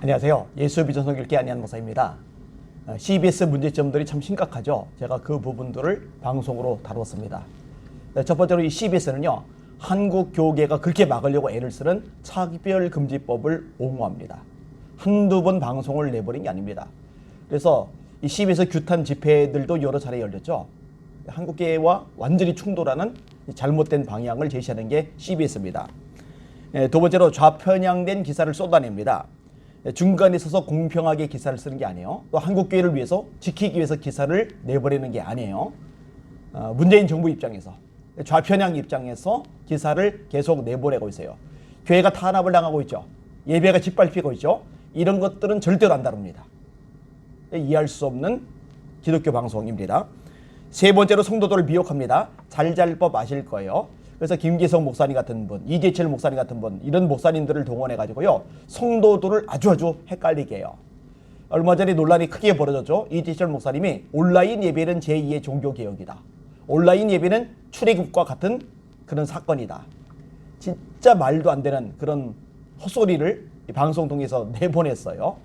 안녕하세요. 예수비전 선교회 안희한 목사입니다. CBS 문제점들이 참 심각하죠. 제가 그 부분들을 방송으로 다뤘습니다. 첫 번째로 이 CBS는요, 한국 교계가 그렇게 막으려고 애를 쓰는 차별금지법을 옹호합니다. 한두 번 방송을 내버린 게 아닙니다. 그래서 이 CBS 규탄 집회들도 여러 차례 열렸죠. 한국계와 완전히 충돌하는 잘못된 방향을 제시하는 게 CBS입니다. 두 번째로 좌편향된 기사를 쏟아냅니다. 중간에 서서 공평하게 기사를 쓰는 게 아니에요. 또 한국교회를 위해서 지키기 위해서 기사를 내버리는 게 아니에요. 문재인 정부 입장에서, 좌편향 입장에서 기사를 계속 내보내고 있어요. 교회가 탄압을 당하고 있죠. 예배가 짓밟히고 있죠. 이런 것들은 절대로 안 다룹니다. 이해할 수 없는 기독교 방송입니다. 세 번째로 성도들을 미혹합니다. 잘잘법 아실 거예요. 그래서 김기성 목사님 같은 분, 이재철 목사님 같은 분, 이런 목사님들을 동원해가지고요, 성도들을 아주 헷갈리게 해요. 얼마 전에 논란이 크게 벌어졌죠. 이재철 목사님이 온라인 예배는 제2의 종교개혁이다. 온라인 예배는 출애굽과 같은 그런 사건이다. 진짜 말도 안 되는 그런 헛소리를 방송 통해서 내보냈어요.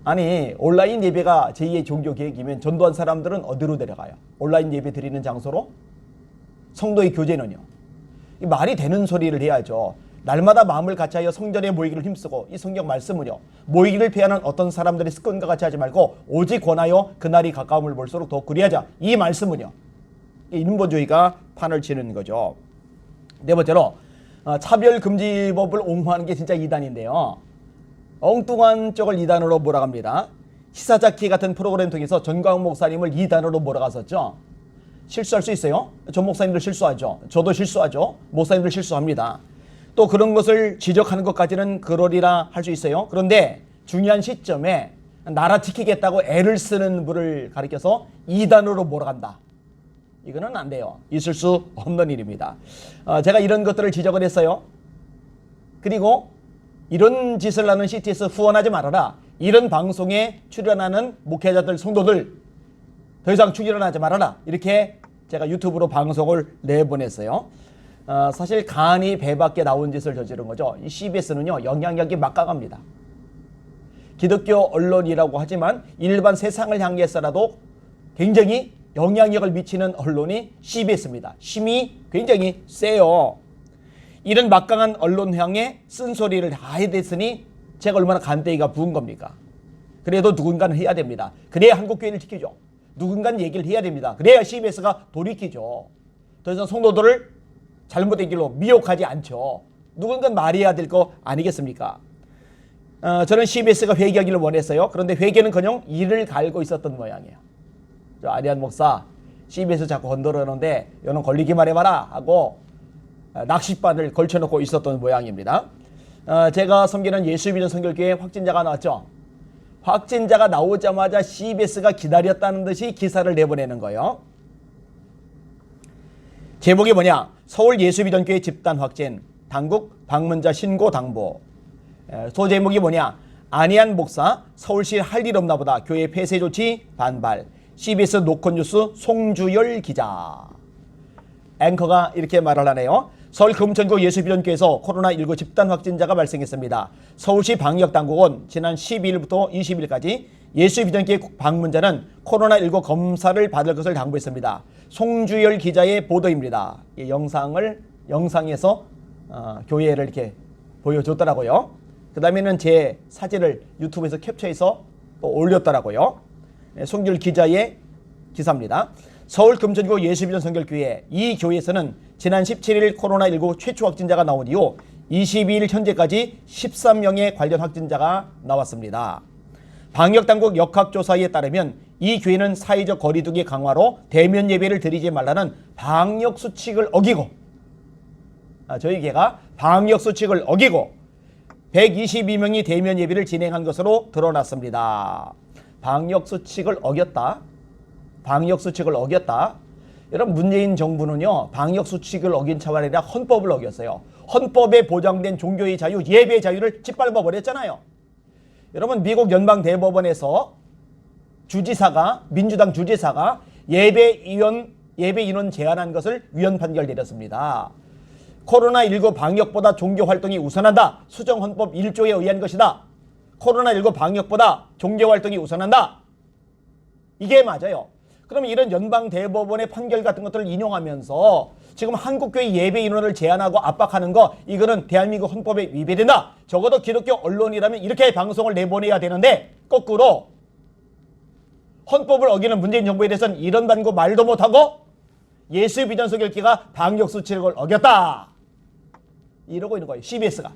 아니, 온라인 예배가 제2의 종교개혁이면 전도한 사람들은 어디로 데려가요? 온라인 예배 드리는 장소로? 성도의 교제는요? 이 말이 되는 소리를 해야죠. 날마다 마음을 같이하여 성전에 모이기를 힘쓰고, 이 성경 말씀은요, 모이기를 피하는 어떤 사람들의 습관과 같이 하지 말고 오직 권하여 그날이 가까움을 볼수록 더 그리하자. 이 말씀은요, 인본주의가 판을 치는 거죠. 네 번째로 차별금지법을 옹호하는 게 진짜 이단인데요, 엉뚱한 쪽을 이단으로 몰아갑니다. 시사자키 같은 프로그램 통해서 전광훈 목사님을 이단으로 몰아갔었죠. 실수할 수 있어요. 전 목사님들 실수하죠. 저도 실수하죠. 목사님들 실수합니다. 또 그런 것을 지적하는 것까지는 그러리라 할 수 있어요. 그런데 중요한 시점에 나라 지키겠다고 애를 쓰는 분을 가리켜서 이단으로 몰아간다. 이거는 안 돼요. 있을 수 없는 일입니다. 제가 이런 것들을 지적을 했어요. 그리고 이런 짓을 하는 CTS 후원하지 말아라. 이런 방송에 출연하는 목회자들, 성도들 더 이상 출연하지 말아라. 이렇게 제가 유튜브로 방송을 내보냈어요. 사실 간이 배밖에 나온 짓을 저지른 거죠. 이 CBS는요, 영향력이 막강합니다. 기독교 언론이라고 하지만 일반 세상을 향해서라도 굉장히 영향력을 미치는 언론이 CBS입니다. 힘이 굉장히 세요. 이런 막강한 언론 향해 쓴소리를 다 해댔으니 제가 얼마나 간대기가 부은 겁니까? 그래도 누군가는 해야 됩니다. 그래야 한국교회를 지키죠. 누군가는 얘기를 해야 됩니다. 그래야 CBS가 돌이키죠. 더 이상 성도들을 잘못된 길로 미혹하지 않죠. 누군가는 말해야 될 거 아니겠습니까? 저는 CBS가 회개하기를 원했어요. 그런데 회개는커녕 이를 갈고 있었던 모양이에요. 저 안희한 목사, CBS 자꾸 건드려놓는데 이는 걸리기만 해봐라 하고 낚싯바늘 걸쳐놓고 있었던 모양입니다. 제가 섬기는 예수비전 선교회에 확진자가 나왔죠. 확진자가 나오자마자 CBS가 기다렸다는 듯이 기사를 내보내는 거예요. 제목이 뭐냐? 서울 예수비전교회 집단 확진, 당국 방문자 신고 당부. 소제목이 뭐냐? 안희한 목사, 서울시 할 일 없나 보다, 교회 폐쇄 조치 반발. CBS 노컷뉴스 송주열 기자. 앵커가 이렇게 말을 하네요. 서울 금천구 예수비전교회에서 코로나19 집단 확진자가 발생했습니다. 서울시 방역당국은 지난 12일부터 20일까지 예수비전교회 방문자는 코로나19 검사를 받을 것을 당부했습니다. 송주열 기자의 보도입니다. 이 영상에서 교회를 이렇게 보여줬더라고요. 그 다음에는 제 사진을 유튜브에서 캡처해서 또 올렸더라고요. 송주열 기자의 기사입니다. 서울 금천구 예수비전 선교교회, 이 교회에서는 지난 17일 코로나19 최초 확진자가 나온 이후 22일 현재까지 13명의 관련 확진자가 나왔습니다. 방역당국 역학조사에 따르면 이 교회는 사회적 거리두기 강화로 대면 예배를 드리지 말라는 방역수칙을 어기고, 저희 교회가 방역수칙을 어기고 122명이 대면 예배를 진행한 것으로 드러났습니다. 방역수칙을 어겼다. 방역수칙을 어겼다. 여러분, 문재인 정부는요, 방역수칙을 어긴 차가 아니라 헌법을 어겼어요. 헌법에 보장된 종교의 자유, 예배의 자유를 짓밟아 버렸잖아요. 여러분, 미국 연방대법원에서 민주당 주지사가 예배 인원 제한한 것을 위헌 판결 내렸습니다. 코로나19 방역보다 종교활동이 우선한다. 수정헌법 1조에 의한 것이다. 코로나19 방역보다 종교활동이 우선한다. 이게 맞아요. 그러면 이런 연방대법원의 판결 같은 것들을 인용하면서 지금 한국교회 예배 인원을 제한하고 압박하는 거, 이거는 대한민국 헌법에 위배된다. 적어도 기독교 언론이라면 이렇게 방송을 내보내야 되는데, 거꾸로 헌법을 어기는 문재인 정부에 대해서는 이런 단고 말도 못하고 예수 비전 소결기가 방역 수칙을 어겼다, 이러고 있는 거예요. CBS가.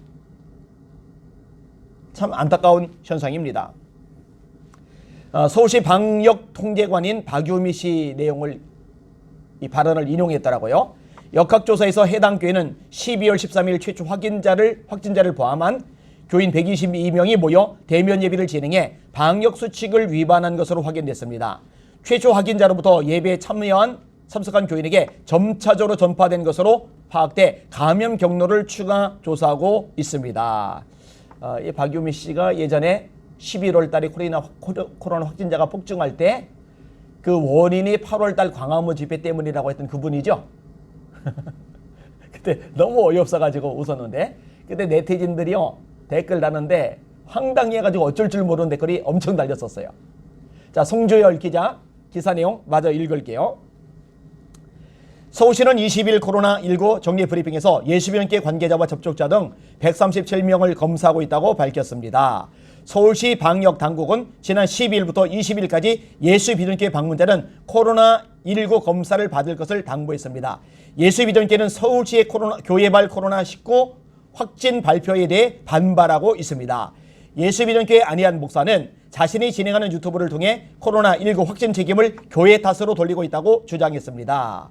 참 안타까운 현상입니다. 서울시 방역통제관인 박유미 씨 내용을, 이 발언을 인용했더라고요. 역학조사에서 해당 교회는 12월 13일 최초 확진자를 포함한 교인 122명이 모여 대면 예배를 진행해 방역수칙을 위반한 것으로 확인됐습니다. 최초 확진자로부터 예배에 참석한 교인에게 점차적으로 전파된 것으로 파악돼 감염 경로를 추가 조사하고 있습니다. 이 박유미 씨가 예전에 11월 달에 코로나 확진자가 폭증할 때 그 원인이 8월 달 광화문 집회 때문이라고 했던 그분이죠. 그때 너무 어이없어가지고 웃었는데, 그때 네티즌들이요 댓글 다는데 황당해가지고 어쩔 줄 모르는 댓글이 엄청 달렸었어요. 자, 송주열 기자 기사 내용 마저 읽을게요. 서울시는 20일 코로나19 정례 브리핑에서 예수비전교회 관계자와 접촉자 등 137명을 검사하고 있다고 밝혔습니다. 서울시 방역당국은 지난 12일부터 20일까지 예수비전교회 방문자는 코로나19 검사를 받을 것을 당부했습니다. 예수비전교회는 서울시의 교회발 코로나19 확진 발표에 대해 반발하고 있습니다. 예수비전교회 안희한 목사는 자신이 진행하는 유튜브를 통해 코로나19 확진 책임을 교회 탓으로 돌리고 있다고 주장했습니다.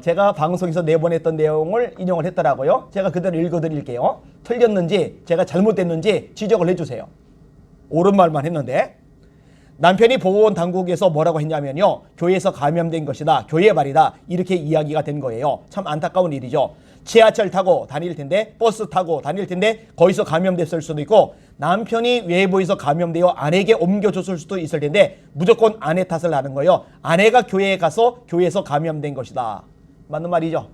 제가 방송에서 내보냈던 내용을 인용을 했더라고요. 제가 그대로 읽어드릴게요. 틀렸는지 제가 잘못됐는지 지적을 해주세요. 옳은 말만 했는데, 남편이 보건 당국에서 뭐라고 했냐면요, 교회에서 감염된 것이다, 교회 말이다, 이렇게 이야기가 된 거예요. 참 안타까운 일이죠. 지하철 타고 다닐 텐데, 버스 타고 다닐 텐데 거기서 감염됐을 수도 있고, 남편이 외부에서 감염되어 아내에게 옮겨줬을 수도 있을 텐데 무조건 아내 탓을 하는 거예요. 아내가 교회에 가서 교회에서 감염된 것이다. 맞는 말이죠.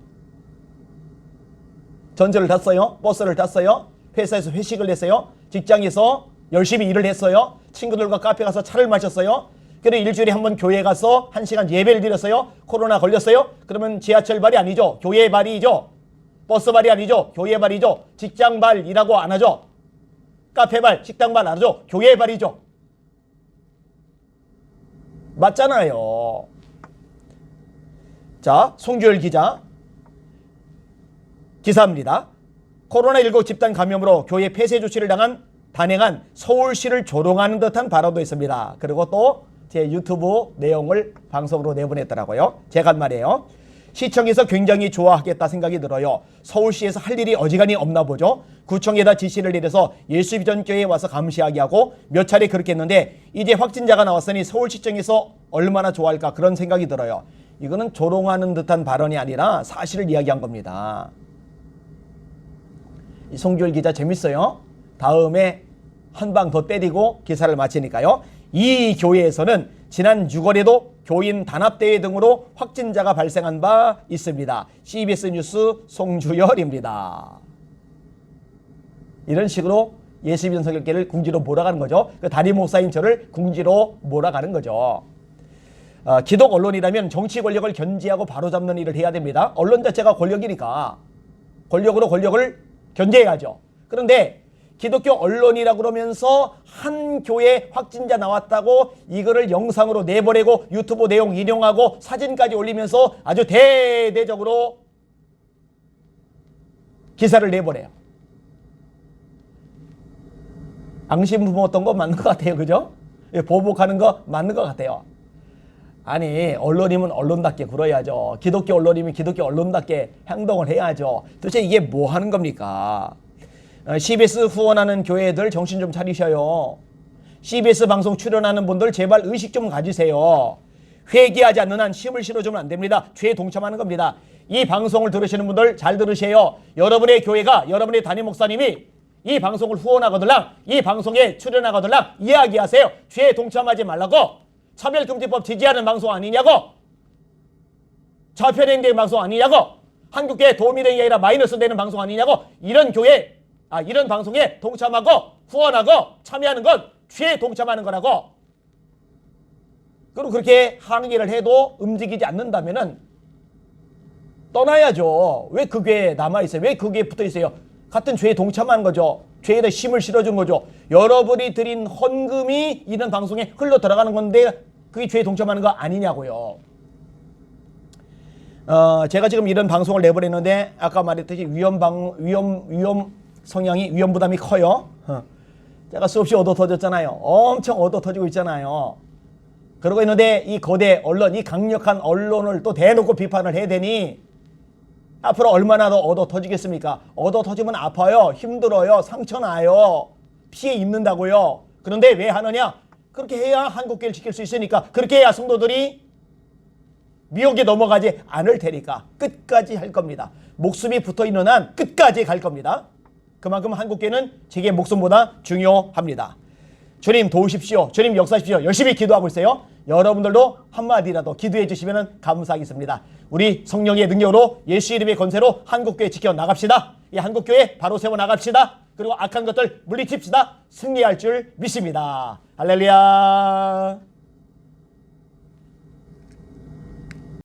전철을 탔어요. 버스를 탔어요. 회사에서 회식을 했어요. 직장에서 열심히 일을 했어요. 친구들과 카페 가서 차를 마셨어요. 그리고 일주일에 한 번 교회 가서 1시간 예배를 드렸어요. 코로나 걸렸어요. 그러면 지하철 발이 아니죠. 교회 발이죠. 버스 발이 아니죠. 교회 발이죠. 직장 발이라고 안 하죠. 카페 발, 식당 발 안 하죠. 교회 발이죠. 맞잖아요. 자, 송주열 기자 기사입니다. 코로나19 집단 감염으로 교회 폐쇄 조치를 단행한 서울시를 조롱하는 듯한 발언도 있습니다. 그리고 또 제 유튜브 내용을 방송으로 내보냈더라고요. 제가 한 말이에요. 시청에서 굉장히 좋아하겠다 생각이 들어요. 서울시에서 할 일이 어지간히 없나 보죠. 구청에다 지시를 내려서 예수비전교회에 와서 감시하게 하고 몇 차례 그렇게 했는데 이제 확진자가 나왔으니 서울시청에서 얼마나 좋아할까, 그런 생각이 들어요. 이거는 조롱하는 듯한 발언이 아니라 사실을 이야기한 겁니다. 이 송주열 기자 재밌어요. 다음에 한 방 더 때리고 기사를 마치니까요. 이 교회에서는 지난 6월에도 교인 단합대회 등으로 확진자가 발생한 바 있습니다. CBS 뉴스 송주열입니다. 이런 식으로 예수비전 성결교회를 궁지로 몰아가는 거죠. 그 담임 목사인 저를 궁지로 몰아가는 거죠. 기독 언론이라면 정치 권력을 견제하고 바로잡는 일을 해야 됩니다. 언론 자체가 권력이니까 권력으로 권력을 견제해야죠. 그런데 기독교 언론이라 그러면서 한 교회 확진자 나왔다고 이거를 영상으로 내보내고 유튜브 내용 인용하고 사진까지 올리면서 아주 대대적으로 기사를 내보내요. 앙심 부모었던 거 맞는 것 같아요. 그죠? 보복하는 거 맞는 것 같아요. 아니, 언론이면 언론답게 굴어야죠. 기독교 언론이면 기독교 언론답게 행동을 해야죠. 도대체 이게 뭐 하는 겁니까? CBS 후원하는 교회들 정신 좀 차리셔요. CBS 방송 출연하는 분들 제발 의식 좀 가지세요. 회개하지 않는 한 힘을 실어주면 안 됩니다. 죄에 동참하는 겁니다. 이 방송을 들으시는 분들 잘 들으세요. 여러분의 교회가, 여러분의 담임 목사님이 이 방송을 후원하거들랑 이 방송에 출연하거들랑 이야기하세요. 죄에 동참하지 말라고. 차별금지법 지지하는 방송 아니냐고. 좌편행된 방송 아니냐고. 한국교회 도움이 되는 게 아니라 마이너스 되는 방송 아니냐고. 이런 방송에 동참하고 후원하고 참여하는 건 죄에 동참하는 거라고. 그리고 그렇게 항의를 해도 움직이지 않는다면은 떠나야죠. 왜 그 교회에 남아있어요? 왜 그 교회에 붙어있어요? 같은 죄에 동참하는 거죠. 죄에 대해 힘을 실어준 거죠. 여러분이 드린 헌금이 이런 방송에 흘러 들어가는 건데 그게 죄에 동참하는 거 아니냐고요. 제가 지금 이런 방송을 내보냈는데 아까 말했듯이 위험 성향이, 위험 부담이 커요. 제가 수없이 얻어 터졌잖아요. 엄청 얻어 터지고 있잖아요. 그러고 있는데 이 거대 언론, 이 강력한 언론을 또 대놓고 비판을 해야 되니 앞으로 얼마나 더 얻어 터지겠습니까? 얻어 터지면 아파요. 힘들어요. 상처나요. 피해 입는다고요. 그런데 왜 하느냐? 그렇게 해야 한국교회를 지킬 수 있으니까. 그렇게 해야 성도들이 미혹에 넘어가지 않을 테니까 끝까지 할 겁니다. 목숨이 붙어있는 한 끝까지 갈 겁니다. 그만큼 한국교회는 제게 목숨보다 중요합니다. 주님 도우십시오. 주님 역사하십시오. 열심히 기도하고 있어요. 여러분들도 한마디라도 기도해 주시면 감사하겠습니다. 우리 성령의 능력으로 예수 이름의 권세로 한국교회 지켜나갑시다. 이 한국교회 바로 세워나갑시다. 그리고 악한 것들 물리칩시다. 승리할 줄 믿습니다. 할렐루야.